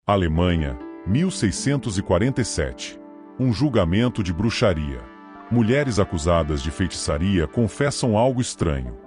Alemanha, 1647. Um julgamento de bruxaria. Mulheres acusadas de feitiçaria confessam algo estranho.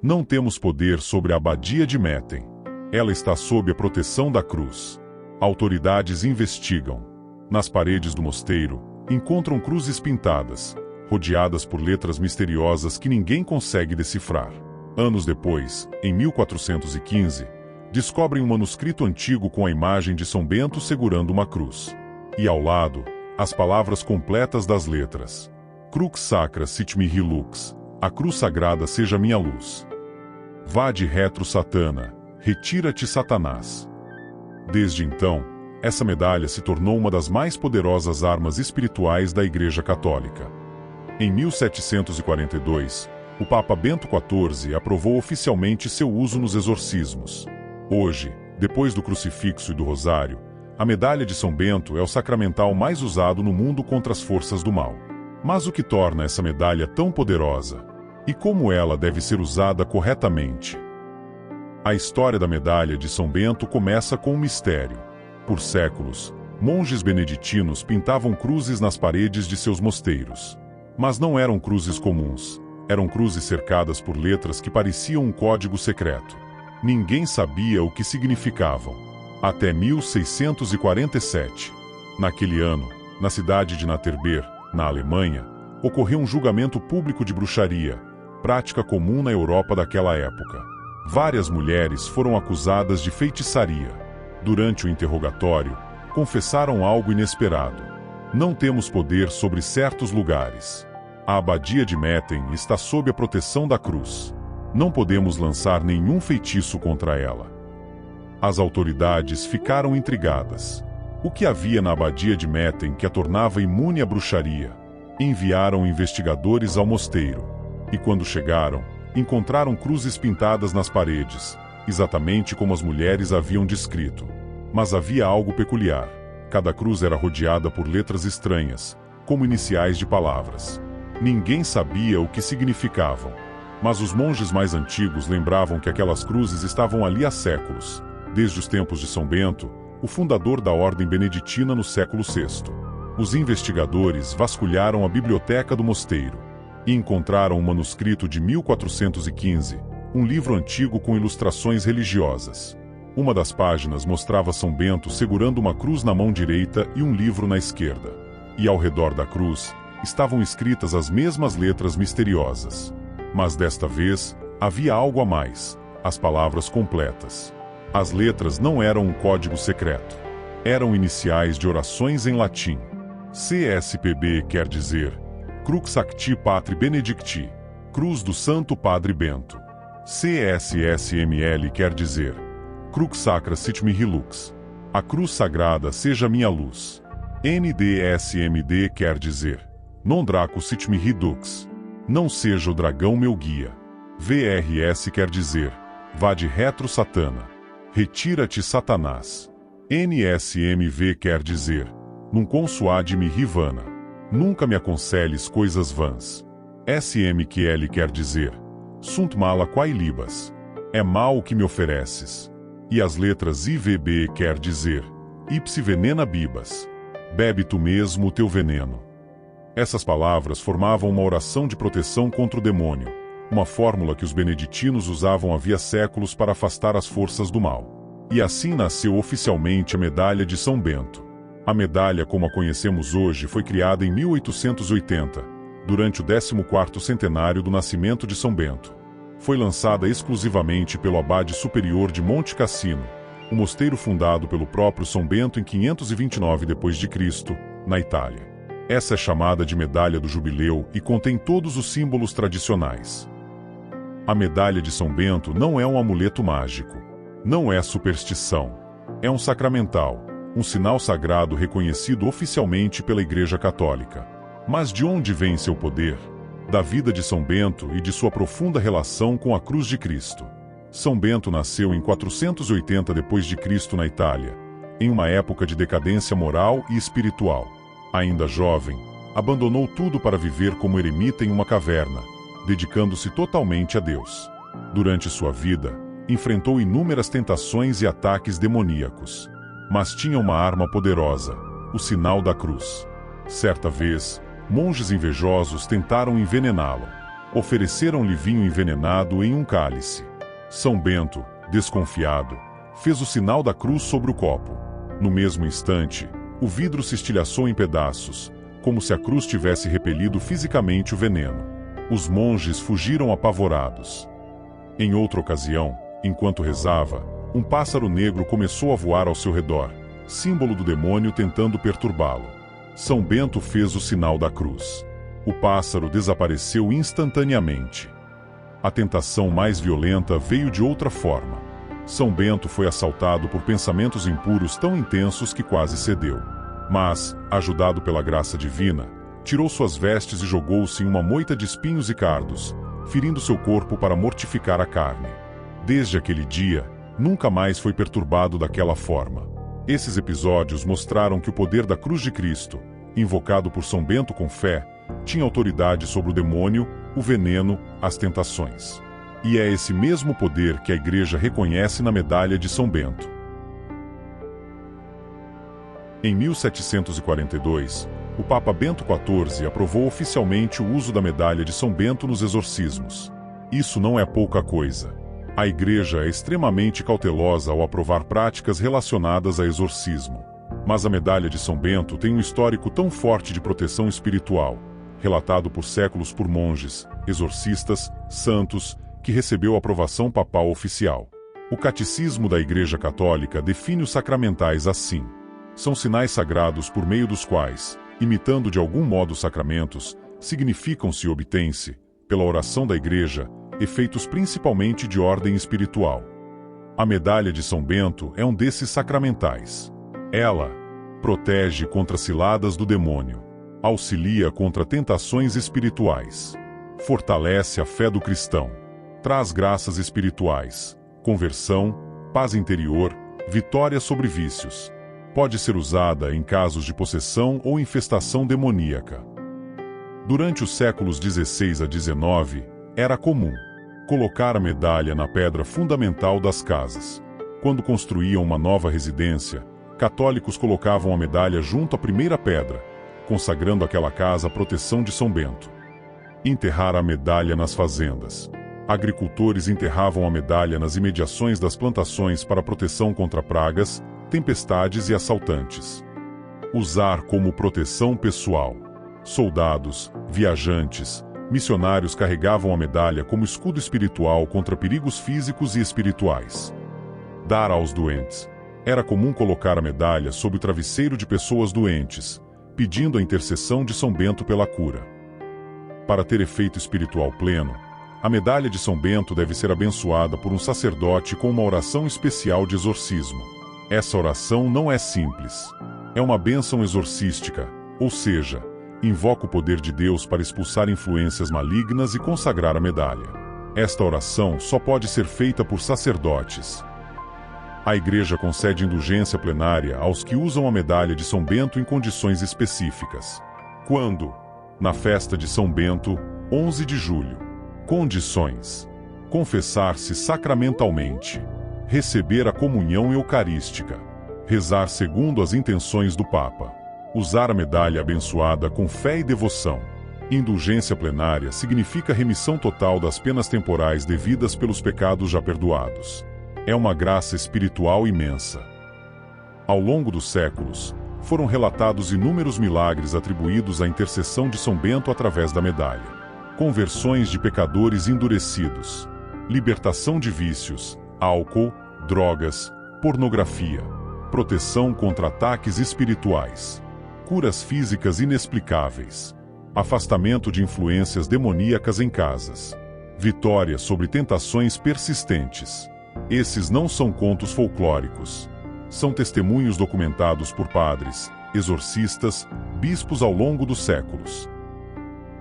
Não temos poder sobre a abadia de Metten. Ela está sob a proteção da cruz. Autoridades investigam. Nas paredes do mosteiro, encontram cruzes pintadas, rodeadas por letras misteriosas que ninguém consegue decifrar. Anos depois, em 1415, descobrem um manuscrito antigo com a imagem de São Bento segurando uma cruz. E ao lado, as palavras completas das letras. Crux sacra sit mihi lux, a cruz sagrada seja minha luz. Vade retro satana, retira-te Satanás. Desde então, essa medalha se tornou uma das mais poderosas armas espirituais da Igreja Católica. Em 1742, o Papa Bento XIV aprovou oficialmente seu uso nos exorcismos. Hoje, depois do crucifixo e do rosário, a medalha de São Bento é o sacramental mais usado no mundo contra as forças do mal. Mas o que torna essa medalha tão poderosa? E como ela deve ser usada corretamente? A história da medalha de São Bento começa com um mistério. Por séculos, monges beneditinos pintavam cruzes nas paredes de seus mosteiros. Mas não eram cruzes comuns, eram cruzes cercadas por letras que pareciam um código secreto. Ninguém sabia o que significavam. Até 1647. Naquele ano, na cidade de Naterber, na Alemanha, ocorreu um julgamento público de bruxaria, prática comum na Europa daquela época. Várias mulheres foram acusadas de feitiçaria. Durante o interrogatório, confessaram algo inesperado. Não temos poder sobre certos lugares. A abadia de Metten está sob a proteção da cruz. Não podemos lançar nenhum feitiço contra ela. As autoridades ficaram intrigadas. O que havia na abadia de Metten que a tornava imune à bruxaria? Enviaram investigadores ao mosteiro. E quando chegaram, encontraram cruzes pintadas nas paredes, exatamente como as mulheres haviam descrito. Mas havia algo peculiar. Cada cruz era rodeada por letras estranhas, como iniciais de palavras. Ninguém sabia o que significavam. Mas os monges mais antigos lembravam que aquelas cruzes estavam ali há séculos, desde os tempos de São Bento, o fundador da ordem beneditina no século VI. Os investigadores vasculharam a biblioteca do mosteiro e encontraram um manuscrito de 1415, um livro antigo com ilustrações religiosas. Uma das páginas mostrava São Bento segurando uma cruz na mão direita e um livro na esquerda. E ao redor da cruz, estavam escritas as mesmas letras misteriosas. Mas desta vez, havia algo a mais, as palavras completas. As letras não eram um código secreto. Eram iniciais de orações em latim. CSPB quer dizer Crux Acti Patri Benedicti, Cruz do Santo Padre Bento. CSSML quer dizer Crux Sacra Sit Mihi Lux, a cruz sagrada seja minha luz. NDSMD quer dizer Non Draco Sit Mihi Dux, não seja o dragão meu guia. VRS quer dizer Vade retro satana, retira-te Satanás. NSMV quer dizer Num consuade mihi vana, nunca me aconselhes coisas vãs. SMQL quer dizer Sunt mala quae libas, é mal o que me ofereces. E as letras IVB quer dizer Ipsi venena bibas, bebe tu mesmo o teu veneno. Essas palavras formavam uma oração de proteção contra o demônio, uma fórmula que os beneditinos usavam havia séculos para afastar as forças do mal. E assim nasceu oficialmente a Medalha de São Bento. A medalha como a conhecemos hoje foi criada em 1880, durante o 14º centenário do nascimento de São Bento. Foi lançada exclusivamente pelo abade superior de Monte Cassino, o mosteiro fundado pelo próprio São Bento em 529 d.C., na Itália. Essa é chamada de Medalha do Jubileu e contém todos os símbolos tradicionais. A Medalha de São Bento não é um amuleto mágico. Não é superstição. É um sacramental, um sinal sagrado reconhecido oficialmente pela Igreja Católica. Mas de onde vem seu poder? Da vida de São Bento e de sua profunda relação com a cruz de Cristo. São Bento nasceu em 480 d.C. na Itália, em uma época de decadência moral e espiritual. Ainda jovem, abandonou tudo para viver como eremita em uma caverna, dedicando-se totalmente a Deus. Durante sua vida, enfrentou inúmeras tentações e ataques demoníacos. mas tinha uma arma poderosa, o sinal da cruz. Certa vez, monges invejosos tentaram envenená-lo. Ofereceram-lhe vinho envenenado em um cálice. São Bento, desconfiado, fez o sinal da cruz sobre o copo. No mesmo instante, o vidro se estilhaçou em pedaços, como se a cruz tivesse repelido fisicamente o veneno. Os monges fugiram apavorados. Em outra ocasião, enquanto rezava, um pássaro negro começou a voar ao seu redor, símbolo do demônio tentando perturbá-lo. São Bento fez o sinal da cruz. O pássaro desapareceu instantaneamente. A tentação mais violenta veio de outra forma. São Bento foi assaltado por pensamentos impuros tão intensos que quase cedeu. Mas, ajudado pela graça divina, tirou suas vestes e jogou-se em uma moita de espinhos e cardos, ferindo seu corpo para mortificar a carne. Desde aquele dia, nunca mais foi perturbado daquela forma. Esses episódios mostraram que o poder da cruz de Cristo, invocado por São Bento com fé, tinha autoridade sobre o demônio, o veneno, as tentações. E é esse mesmo poder que a Igreja reconhece na medalha de São Bento. Em 1742, o Papa Bento XIV aprovou oficialmente o uso da medalha de São Bento nos exorcismos. Isso não é pouca coisa. A Igreja é extremamente cautelosa ao aprovar práticas relacionadas a exorcismo. Mas a medalha de São Bento tem um histórico tão forte de proteção espiritual, relatado por séculos por monges, exorcistas, santos, que recebeu aprovação papal oficial. O Catecismo da Igreja Católica define os sacramentais assim: são sinais sagrados por meio dos quais, imitando de algum modo os sacramentos, significam-se e obtém-se, pela oração da Igreja, efeitos principalmente de ordem espiritual. A medalha de São Bento é um desses sacramentais. Ela protege contra ciladas do demônio, auxilia contra tentações espirituais, fortalece a fé do cristão, traz graças espirituais, conversão, paz interior, vitória sobre vícios. Pode ser usada em casos de possessão ou infestação demoníaca. Durante os séculos XVI a XIX, era comum colocar a medalha na pedra fundamental das casas. Quando construíam uma nova residência, católicos colocavam a medalha junto à primeira pedra, consagrando àquela casa a proteção de São Bento. Enterrar a medalha nas fazendas. Agricultores enterravam a medalha nas imediações das plantações para proteção contra pragas, tempestades e assaltantes. Usar como proteção pessoal. Soldados, viajantes, missionários carregavam a medalha como escudo espiritual contra perigos físicos e espirituais. Dar aos doentes. Era comum colocar a medalha sob o travesseiro de pessoas doentes, pedindo a intercessão de São Bento pela cura. Para ter efeito espiritual pleno, a medalha de São Bento deve ser abençoada por um sacerdote com uma oração especial de exorcismo. Essa oração não é simples. É uma bênção exorcística, ou seja, invoca o poder de Deus para expulsar influências malignas e consagrar a medalha. Esta oração só pode ser feita por sacerdotes. A Igreja concede indulgência plenária aos que usam a medalha de São Bento em condições específicas. Quando? Na festa de São Bento, 11 de julho. Condições: confessar-se sacramentalmente, receber a comunhão eucarística, rezar segundo as intenções do Papa, usar a medalha abençoada com fé e devoção. Indulgência plenária significa remissão total das penas temporais devidas pelos pecados já perdoados. É uma graça espiritual imensa. Ao longo dos séculos, foram relatados inúmeros milagres atribuídos à intercessão de São Bento através da medalha. Conversões de pecadores endurecidos, libertação de vícios, álcool, drogas, pornografia, proteção contra ataques espirituais, curas físicas inexplicáveis, afastamento de influências demoníacas em casas, vitória sobre tentações persistentes. Esses não são contos folclóricos. São testemunhos documentados por padres, exorcistas, bispos ao longo dos séculos.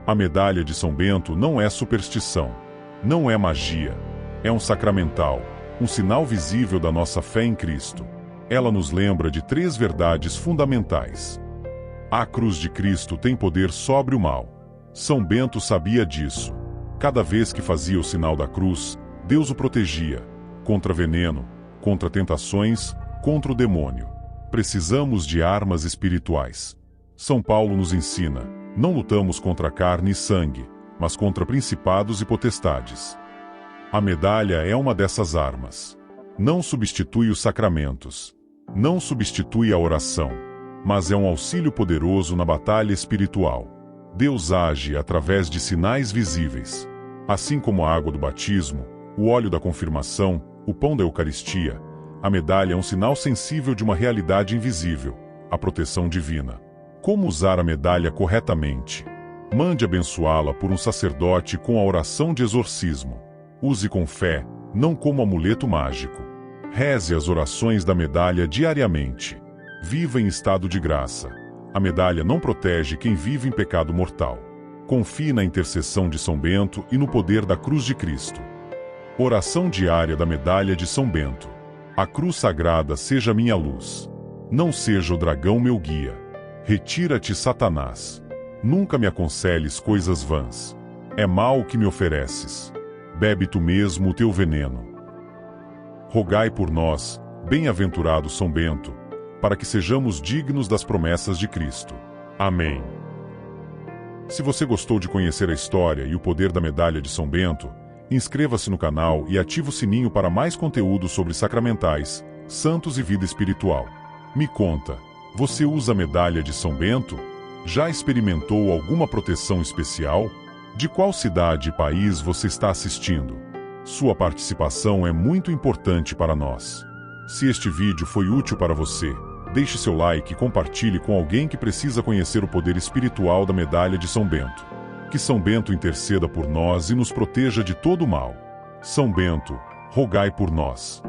A medalha de São Bento não é superstição, não é magia, é um sacramental, um sinal visível da nossa fé em Cristo. Ela nos lembra de 3 verdades fundamentais. A cruz de Cristo tem poder sobre o mal. São Bento sabia disso. Cada vez que fazia o sinal da cruz, Deus o protegia, contra veneno, contra tentações, contra o demônio. Precisamos de armas espirituais. São Paulo nos ensina: não lutamos contra carne e sangue, mas contra principados e potestades. A medalha é uma dessas armas. Não substitui os sacramentos. Não substitui a oração, mas é um auxílio poderoso na batalha espiritual. Deus age através de sinais visíveis. Assim como a água do batismo, o óleo da confirmação, o pão da Eucaristia, a medalha é um sinal sensível de uma realidade invisível, a proteção divina. Como usar a medalha corretamente? Mande abençoá-la por um sacerdote com a oração de exorcismo. Use com fé, não como amuleto mágico. Reze as orações da medalha diariamente. Viva em estado de graça. A medalha não protege quem vive em pecado mortal. Confie na intercessão de São Bento e no poder da cruz de Cristo. Oração diária da medalha de São Bento. A cruz sagrada seja minha luz. Não seja o dragão meu guia. Retira-te, Satanás. Nunca me aconselhes coisas vãs. É mal o que me ofereces. Bebe tu mesmo o teu veneno. Rogai por nós, bem-aventurado São Bento, para que sejamos dignos das promessas de Cristo. Amém. Se você gostou de conhecer a história e o poder da medalha de São Bento, inscreva-se no canal e ative o sininho para mais conteúdo sobre sacramentais, santos e vida espiritual. Me conta, você usa a medalha de São Bento? Já experimentou alguma proteção especial? De qual cidade e país você está assistindo? Sua participação é muito importante para nós. Se este vídeo foi útil para você, deixe seu like e compartilhe com alguém que precisa conhecer o poder espiritual da medalha de São Bento. Que São Bento interceda por nós e nos proteja de todo o mal. São Bento, rogai por nós.